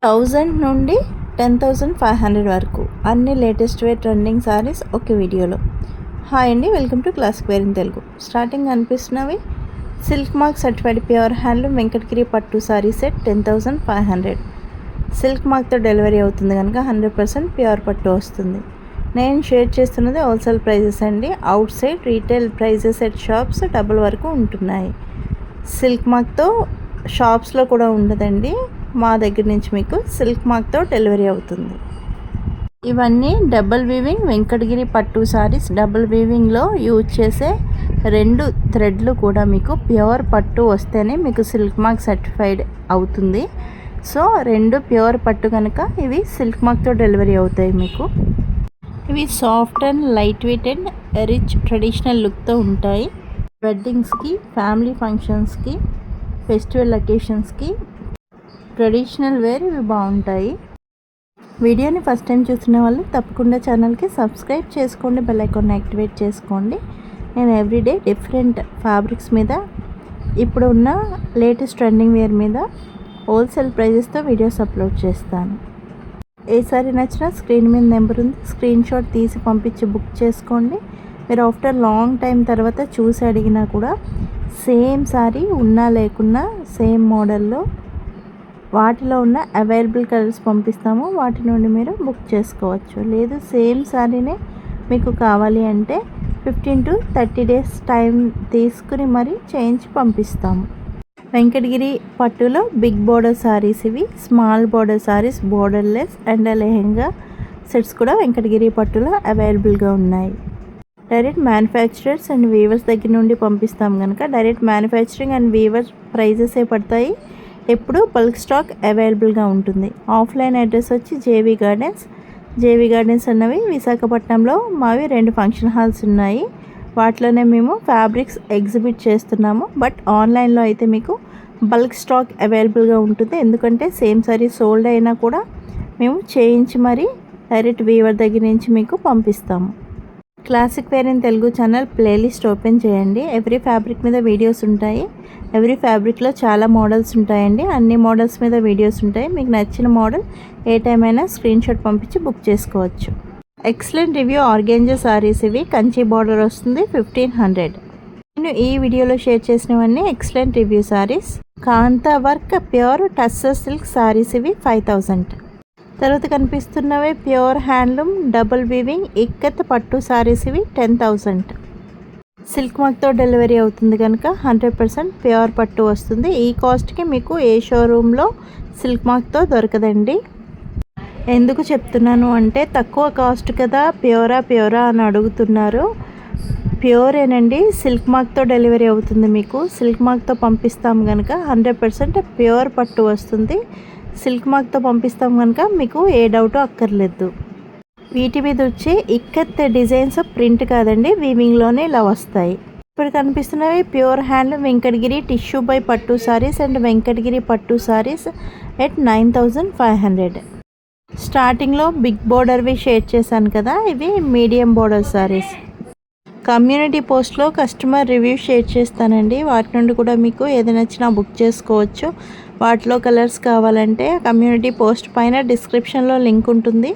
1000 నుండి 10,500 వరకు అన్ని లేటెస్ట్ వేర్ ట్రెండింగ్ సారీస్ ఒక వీడియోలో. హాయ్ అండి, welcome to classic wear in Telugu. Starting అనిపిస్తున్నవి silk mark certified pure handloom Venkatagiri పట్టు సారీ సెట్ 10,500. సిల్క్ మార్క్తో డెలివరీ అవుతుంది కనుక 100% ప్యూర్ పట్టు వస్తుంది. నేను షేర్ చేస్తున్నది హోల్సేల్ ప్రైజెస్ అండి. Outside retail prices at shops double వరకు ఉంటున్నాయి. సిల్క్ మార్క్తో షాప్స్లో కూడా ఉండదండి, మా దగ్గర నుంచి మీకు సిల్క్ మార్క్తో డెలివరీ అవుతుంది. ఇవన్నీ డబుల్ వీవింగ్ వెంకటగిరి పట్టు సారీస్. డబుల్ వీవింగ్లో యూజ్ చేసే 2 థ్రెడ్లు కూడా మీకు ప్యూర్ పట్టు వస్తేనే మీకు సిల్క్ మార్క్ సర్టిఫైడ్ అవుతుంది. సో 2 ప్యూర్ పట్టు కనుక ఇవి సిల్క్ మార్క్తో డెలివరీ అవుతాయి మీకు. ఇవి soft and light weight and rich traditional లుక్తో ఉంటాయి. వెడ్డింగ్స్కి, ఫ్యామిలీ ఫంక్షన్స్కి, ఫెస్టివల్ అకేషన్స్కి ట్రెడిషనల్ వేర్ ఇవి బాగుంటాయి. వీడియోని ఫస్ట్ టైం చూసిన వాళ్ళు తప్పకుండా ఛానల్కి సబ్స్క్రైబ్ చేసుకోండి, బెల్ ఐకాన్ యాక్టివేట్ చేసుకోండి. నేను ఎవ్రీడే డిఫరెంట్ ఫ్యాబ్రిక్స్ మీద, ఇప్పుడు ఉన్న లేటెస్ట్ ట్రెండింగ్ వేర్ మీద హోల్సేల్ ప్రైజెస్తో వీడియోస్ అప్లోడ్ చేస్తాను. ఏ సారీ నచ్చినా స్క్రీన్ మీద నెంబర్ ఉంది, స్క్రీన్ షాట్ తీసి పంపించి బుక్ చేసుకోండి. మీరు ఆఫ్టర్ లాంగ్ టైం తర్వాత చూసి అడిగినా కూడా సేమ్ సారీ ఉన్నా లేకున్నా సేమ్ మోడల్లో వాటిలో ఉన్న అవైలబుల్ కలర్స్ పంపిస్తాము, వాటి నుండి మీరు బుక్ చేసుకోవచ్చు. లేదు సేమ్ శారీనే మీకు కావాలి అంటే 15 to 30 days టైం తీసుకుని మరీ చేయించి పంపిస్తాము. వెంకటగిరి పట్టులో బిగ్ బోర్డర్ సారీస్ ఇవి. Small border saris, borderless and lehenga sets కూడా వెంకటగిరి పట్టులో అవైలబుల్గా ఉన్నాయి. డైరెక్ట్ మ్యానుఫ్యాక్చరర్స్ అండ్ వీవర్స్ దగ్గర నుండి పంపిస్తాం కనుక డైరెక్ట్ మ్యానుఫ్యాక్చరింగ్ అండ్ వీవర్స్ ప్రైజెసే పడతాయి. ఎప్పుడు బల్క్ స్టాక్ అవైలబుల్గా ఉంటుంది. ఆఫ్లైన్ అడ్రస్ వచ్చి జేవీ గార్డెన్స్ అన్నవి విశాఖపట్నంలో మావి 2 ఫంక్షన్ హాల్స్ ఉన్నాయి. వాటిలోనే మేము ఫ్యాబ్రిక్స్ ఎగ్జిబిట్ చేస్తున్నాము. బట్ ఆన్లైన్లో అయితే మీకు బల్క్ స్టాక్ అవైలబుల్గా ఉంటుంది. ఎందుకంటే సేమ్ సారీ సోల్డ్ అయినా కూడా మేము చేయించి మరీ డైరెక్ట్ వీవర్ దగ్గర నుంచి మీకు పంపిస్తాము. Classic wear in Telugu channel playlist open చేయండి. ఎవ్రీ ఫ్యాబ్రిక్ మీద వీడియోస్ ఉంటాయి. ఎవ్రీ ఫ్యాబ్రిక్లో చాలా మోడల్స్ ఉంటాయండి. అన్ని మోడల్స్ మీద వీడియోస్ ఉంటాయి. మీకు నచ్చిన మోడల్ ఏ టైం అయినా స్క్రీన్ షాట్ పంపించి బుక్ చేసుకోవచ్చు. ఎక్సలెంట్ రివ్యూ ఆర్గాంజా సారీస్ ఇవి. కంచి బార్డర్ వస్తుంది, 1500. నేను ఈ వీడియోలో షేర్ చేసినవన్నీ excellent review saris. Kantha work pure tussar silk saris ఇవి 5000. తర్వాత కనిపిస్తున్నవి pure handloom double weaving ikat పట్టు సారీస్ ఇవి 10,000. సిల్క్ మార్క్తో డెలివరీ అవుతుంది కనుక 100% ప్యూర్ పట్టు వస్తుంది. ఈ కాస్ట్కి మీకు ఏ షోరూంలో సిల్క్ మార్క్తో దొరకదండి. ఎందుకు చెప్తున్నాను అంటే తక్కువ కాస్ట్ కదా, ప్యూరా అని అడుగుతున్నారు. ప్యూరేనండి, సిల్క్ మార్క్తో డెలివరీ అవుతుంది మీకు. సిల్క్ మార్క్తో పంపిస్తాం కనుక 100% ప్యూర్ పట్టు వస్తుంది. సిల్క్ మార్క్తో పంపిస్తాం కనుక మీకు ఏ డౌట్ అక్కర్లేదు. వీటి మీద వచ్చే ఇక్కత్ డిజైన్స్ ప్రింట్ కాదండి, వీవింగ్లోనే ఇలా వస్తాయి. ఇప్పుడు కనిపిస్తున్నవి pure hand Venkatagiri tissue by పట్టు సారీస్ అండ్ వెంకటగిరి పట్టు సారీస్ ఎట్ 9,500. స్టార్టింగ్లో బిగ్ బోర్డర్వి షేర్ చేశాను కదా, ఇవి మీడియం బోర్డర్ సారీస్. కమ్యూనిటీ పోస్ట్లో కస్టమర్ రివ్యూ షేర్ చేస్తానండి, వాటి నుండి కూడా మీకు ఏది నచ్చినా బుక్ చేసుకోవచ్చు. వాటిలో కలర్స్ కావాలంటే కమ్యూనిటీ పోస్ట్ పైన డిస్క్రిప్షన్లో లింక్ ఉంటుంది,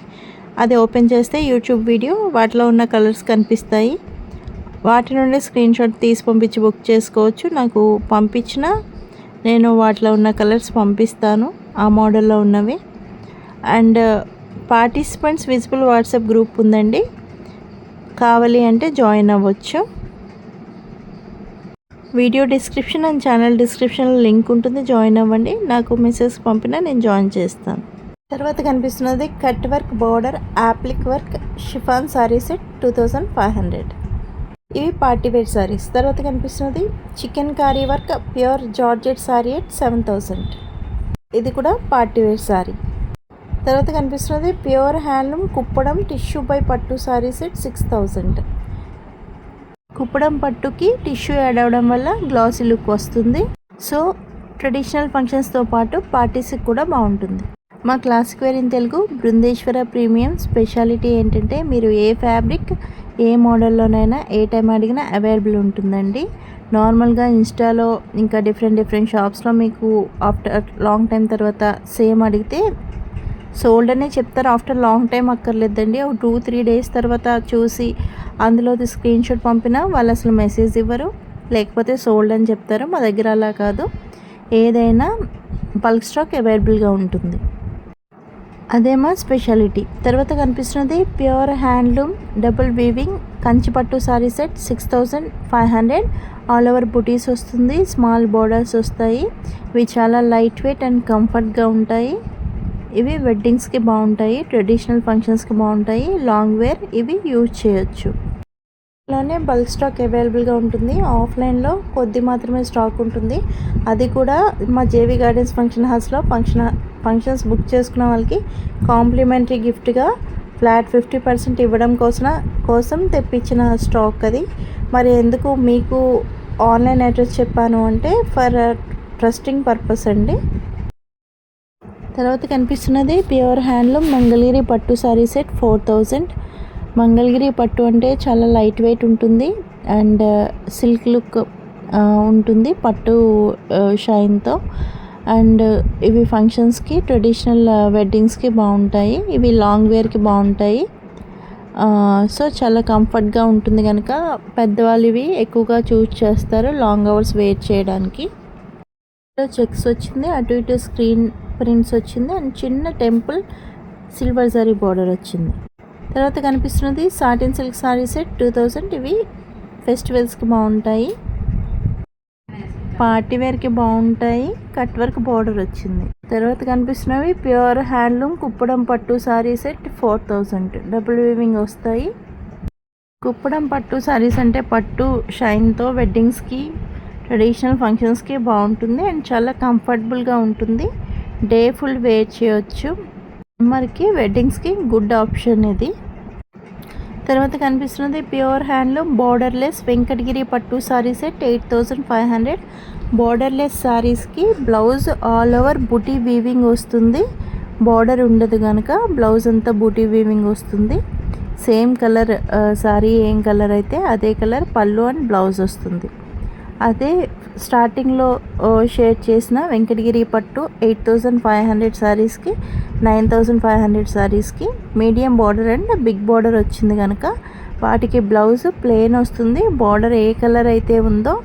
అది ఓపెన్ చేస్తే యూట్యూబ్ వీడియో, వాటిలో ఉన్న కలర్స్ కనిపిస్తాయి. వాటి నుండి స్క్రీన్ షాట్ తీసి పంపించి బుక్ చేసుకోవచ్చు. నాకు పంపించిన నేను వాటిలో ఉన్న కలర్స్ పంపిస్తాను, ఆ మోడల్లో ఉన్నవి. And participants visible WhatsApp group ఉందండి, కావాలి అంటే జాయిన్ అవ్వచ్చు. వీడియో డిస్క్రిప్షన్ అండ్ ఛానల్ డిస్క్రిప్షన్లో లింక్ ఉంటుంది, జాయిన్ అవ్వండి. నాకు మెసేజ్ పంపినా నేను జాయిన్ చేస్తాను. తర్వాత కనిపిస్తున్నది cut work border applique work chiffon sari set 2,500. ఇవి పార్టీ వేర్ సారీస్. తర్వాత కనిపిస్తున్నది chikankari work pure georgette sari at 7,000. ఇది కూడా పార్టీ వేర్ సారీ. తర్వాత కనిపిస్తున్నది pure handloom Kuppadam tissue by pattu sari set 6,000. Kuppadam పట్టుకి టిష్యూ యాడ్ అవ్వడం వల్ల గ్లాసీ లుక్ వస్తుంది. సో ట్రెడిషనల్ ఫంక్షన్స్తో పాటు పార్టీస్కి కూడా బాగుంటుంది. మా classic wear in Telugu Brindeshwara premium speciality ఏంటంటే మీరు ఏ ఫ్యాబ్రిక్ ఏ మోడల్లోనైనా ఏ టైం అడిగినా అవైలబుల్ ఉంటుందండి. నార్మల్గా ఇన్స్టాలో ఇంకా డిఫరెంట్ షాప్స్లో మీకు ఆఫ్టర్ లాంగ్ టైం తర్వాత సేమ్ అడిగితే సోల్డ్ అనే చెప్తారు. ఆఫ్టర్ లాంగ్ టైం అక్కర్లేదండి. ఒక 2-3 డేస్ తర్వాత చూసి అందులోది స్క్రీన్ షాట్ పంపినా వాళ్ళు అసలు మెసేజ్ ఇవ్వరు, లేకపోతే సోల్డ్ అని చెప్తారు. మా దగ్గర అలా కాదు, ఏదైనా బల్క్ స్టాక్ అవైలబుల్గా ఉంటుంది. అదే మా స్పెషాలిటీ. తర్వాత కనిపిస్తున్నది ప్యూర్ హ్యాండ్లూమ్ డబుల్ వీవింగ్ కంచిపట్టు సారీ సెట్ 6500. ఆల్ ఓవర్ బుటీస్ వస్తుంది, స్మాల్ బోర్డర్స్ వస్తాయి. ఇవి చాలా లైట్ వెయిట్ అండ్ కంఫర్ట్గా ఉంటాయి. ఇవి వెడ్డింగ్స్కి బాగుంటాయి, ట్రెడిషనల్ ఫంక్షన్స్కి బాగుంటాయి, లాంగ్ వేర్ ఇవి యూజ్ చేయొచ్చు. అలానే బల్క్ స్టాక్ అవైలబుల్గా ఉంటుంది. ఆఫ్లైన్లో కొద్ది మాత్రమే స్టాక్ ఉంటుంది. అది కూడా మా జేవీ గార్డెన్స్ ఫంక్షన్ హాల్స్లో ఫంక్షన్స్ బుక్ చేసుకున్న వాళ్ళకి కాంప్లిమెంటరీ గిఫ్ట్గా ఫ్లాట్ 50% ఇవ్వడం కోసం తెప్పించిన స్టాక్ అది. మరి ఎందుకు మీకు ఆన్లైన్ అడ్రస్ చెప్పాను అంటే ఫర్ ట్రస్టింగ్ పర్పస్ అండి. తర్వాత కనిపిస్తున్నది ప్యూర్ హ్యాండ్లూమ్ మంగళగిరి పట్టు సారీ సెట్ 4000. మంగళగిరి పట్టు అంటే చాలా లైట్ వెయిట్ ఉంటుంది అండ్ సిల్క్ లుక్ ఉంటుంది పట్టు షైన్తో. అండ్ ఇవి ఫంక్షన్స్కి, ట్రెడిషనల్ వెడ్డింగ్స్కి బాగుంటాయి. ఇవి లాంగ్ వేర్కి బాగుంటాయి. సో చాలా కంఫర్ట్గా ఉంటుంది కనుక పెద్దవాళ్ళు ఇవి ఎక్కువగా చూస్ చేస్తారు లాంగ్ అవర్స్ వెయిట్ చేయడానికి. చెక్స్ వచ్చింది, అటు ఇటు స్క్రీన్ ప్రింట్స్ వచ్చింది అండ్ చిన్న టెంపుల్ సిల్వర్ జరీ బార్డర్ వచ్చింది. తర్వాత కనిపిస్తున్నది సాటిన్ సిల్క్ సారీ సెట్ 2000. ఇవి ఫెస్టివల్స్కి బాగుంటాయి, పార్టీ వేర్కి బాగుంటాయి. కట్ వర్క్ బార్డర్ వచ్చింది. తర్వాత కనిపిస్తున్నవి ప్యూర్ హ్యాండ్లూమ్ కుప్పడం పట్టు సారీ సెట్ 4000. డబుల్ వీవింగ్ వస్తాయి. కుప్పడం పట్టు సారీస్ అంటే పట్టు షైన్తో వెడ్డింగ్స్కి, ట్రెడిషనల్ ఫంక్షన్స్కి బాగుంటుంది అండ్ చాలా కంఫర్టబుల్గా ఉంటుంది. డే ఫుల్ వేర్ చేయొచ్చు. సమ్మర్కి, వెడ్డింగ్స్కి గుడ్ ఆప్షన్ ఇది. తర్వాత కనిపిస్తున్నది ప్యూర్ హ్యాండ్లూమ్ బోర్డర్లెస్ వెంకటగిరి పట్టు సారీ సెట్ 8500. బోర్డర్లెస్ సారీస్కి blouse all over booti weaving వస్తుంది. బార్డర్ ఉండదు కనుక బ్లౌజ్ అంతా బూటీ వీవింగ్ వస్తుంది. సేమ్ కలర్ సారీ ఏం కలర్ అయితే అదే కలర్ పళ్ళు అండ్ బ్లౌజ్ వస్తుంది. అదే స్టార్టింగ్లో షేర్ చేసిన వెంకటగిరి పట్టు 8500 సారీస్కి, 9500 సారీస్కి medium border and big border వచ్చింది కనుక వాటికి బ్లౌజ్ ప్లెయిన్ వస్తుంది. బార్డర్ ఏ కలర్ అయితే ఉందో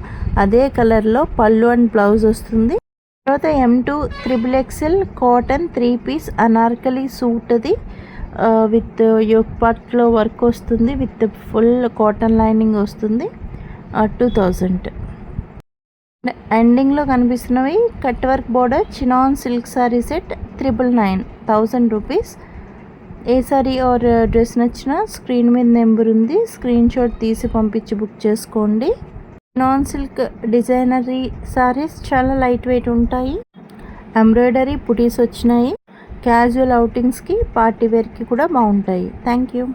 అదే కలర్లో పళ్ళు అండ్ బ్లౌజ్ వస్తుంది. తర్వాత M2 XXL cotton 3 piece anarkali suit అది విత్ యోక్ పార్ట్లో వర్క్ వస్తుంది, విత్ ఫుల్ కాటన్ లైనింగ్ వస్తుంది. 2000. ఎండింగ్లో కనిపిస్తున్నవి cut work border chinon silk sari set 999, 1000 rupees. ఏ సారీ ఆర్ డ్రెస్ నచ్చినా స్క్రీన్ మీద నెంబర్ ఉంది, స్క్రీన్ షాట్ తీసి పంపించి బుక్ చేసుకోండి. నాన్ సిల్క్ డిజైనరీ సారీస్ చాలా లైట్ వెయిట్ ఉంటాయి. ఎంబ్రాయిడరీ పుటీస్ వచ్చినాయి. క్యాజువల్ అవుటింగ్స్కి, పార్టీ వేర్కి కూడా బాగుంటాయి. Thank you.